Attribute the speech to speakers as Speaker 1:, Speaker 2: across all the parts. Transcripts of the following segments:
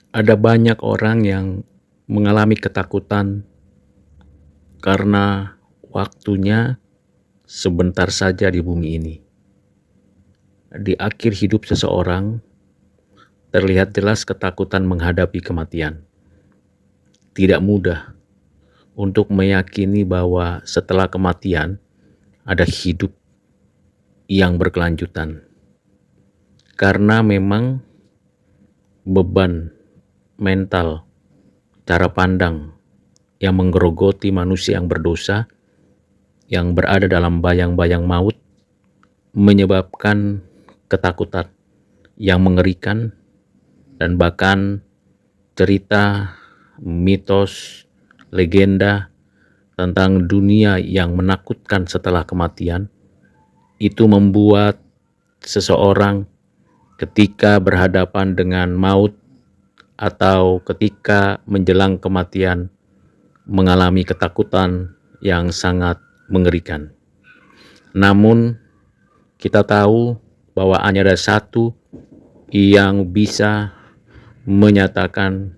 Speaker 1: Ada banyak orang yang mengalami ketakutan karena waktunya sebentar saja di bumi ini. Di akhir hidup seseorang, terlihat jelas ketakutan menghadapi kematian. Tidak mudah untuk meyakini bahwa setelah kematian ada hidup yang berkelanjutan. Karena memang beban mental, cara pandang yang menggerogoti manusia yang berdosa, yang berada dalam bayang-bayang maut, menyebabkan ketakutan yang mengerikan, dan bahkan cerita, mitos, legenda tentang dunia yang menakutkan setelah kematian itu membuat seseorang ketika berhadapan dengan maut atau ketika menjelang kematian mengalami ketakutan yang sangat mengerikan. Namun kita tahu bahwa hanya ada satu yang bisa menyatakan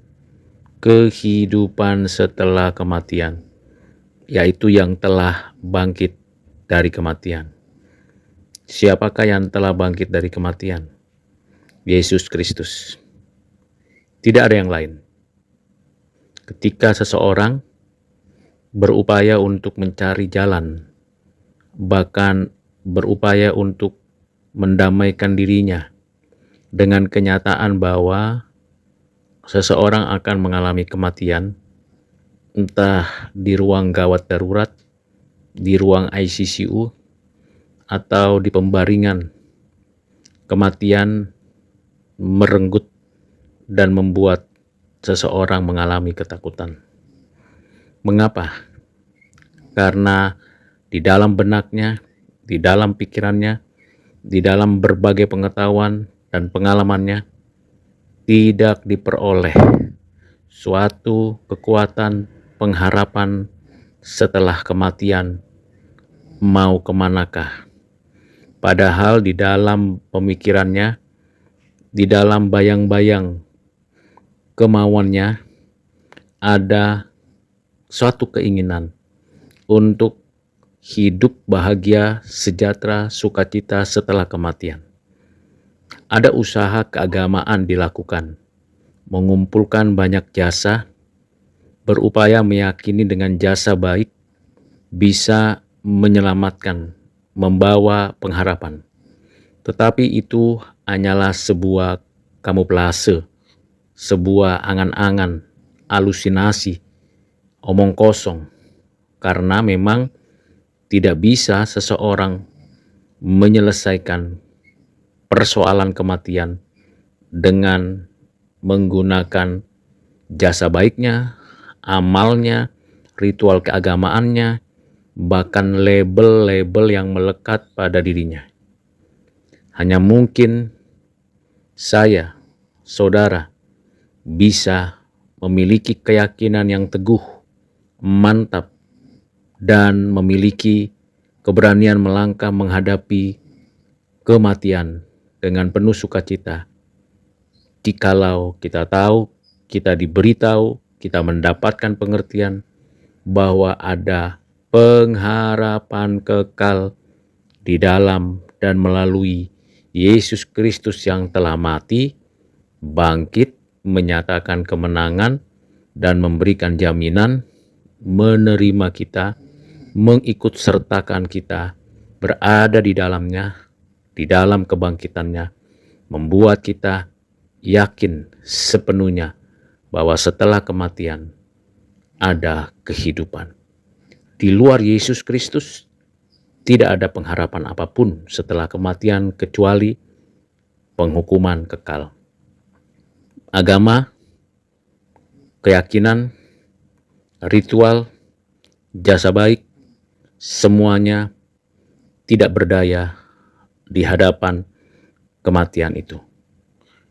Speaker 1: kehidupan setelah kematian, yaitu yang telah bangkit dari kematian. Siapakah yang telah bangkit dari kematian? Yesus Kristus. Tidak ada yang lain. Ketika seseorang berupaya untuk mencari jalan, bahkan berupaya untuk mendamaikan dirinya dengan kenyataan bahwa seseorang akan mengalami kematian, entah di ruang gawat darurat, di ruang ICU, atau di pembaringan. Kematian merenggut dan membuat seseorang mengalami ketakutan. Mengapa? Karena di dalam benaknya, di dalam pikirannya, di dalam berbagai pengetahuan dan pengalamannya, tidak diperoleh suatu kekuatan pengharapan setelah kematian mau kemanakah. Padahal di dalam pemikirannya, di dalam bayang-bayang kemauannya, ada suatu keinginan untuk hidup bahagia, sejahtera, sukacita setelah kematian. Ada usaha keagamaan dilakukan, mengumpulkan banyak jasa, berupaya meyakini dengan jasa baik bisa menyelamatkan, membawa pengharapan. Tetapi itu hanyalah sebuah kamuflase, sebuah angan-angan, halusinasi, omong kosong. Karena memang tidak bisa seseorang menyelesaikan persoalan kematian dengan menggunakan jasa baiknya, amalnya, ritual keagamaannya, bahkan label-label yang melekat pada dirinya. Hanya mungkin saya, saudara, bisa memiliki keyakinan yang teguh, mantap, dan memiliki keberanian melangkah menghadapi kematian dengan penuh sukacita. Jikalau kita tahu, kita diberitahu, kita mendapatkan pengertian bahwa ada pengharapan kekal di dalam dan melalui Yesus Kristus yang telah mati, bangkit, menyatakan kemenangan, dan memberikan jaminan menerima kita, mengikut sertakan kita, berada di dalamnya, di dalam kebangkitannya, membuat kita yakin sepenuhnya bahwa setelah kematian ada kehidupan. Di luar Yesus Kristus tidak ada pengharapan apapun setelah kematian kecuali penghukuman kekal. Agama, keyakinan, ritual, jasa baik, semuanya tidak berdaya di hadapan kematian itu.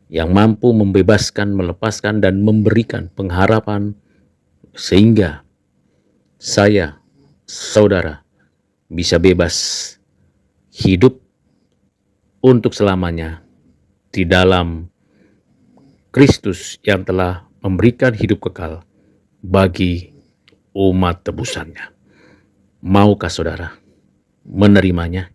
Speaker 1: Yang mampu membebaskan, melepaskan, dan memberikan pengharapan sehingga saya, saudara, bisa bebas hidup untuk selamanya di dalam Kristus yang telah memberikan hidup kekal bagi umat tebusannya. Maukah saudara menerimanya?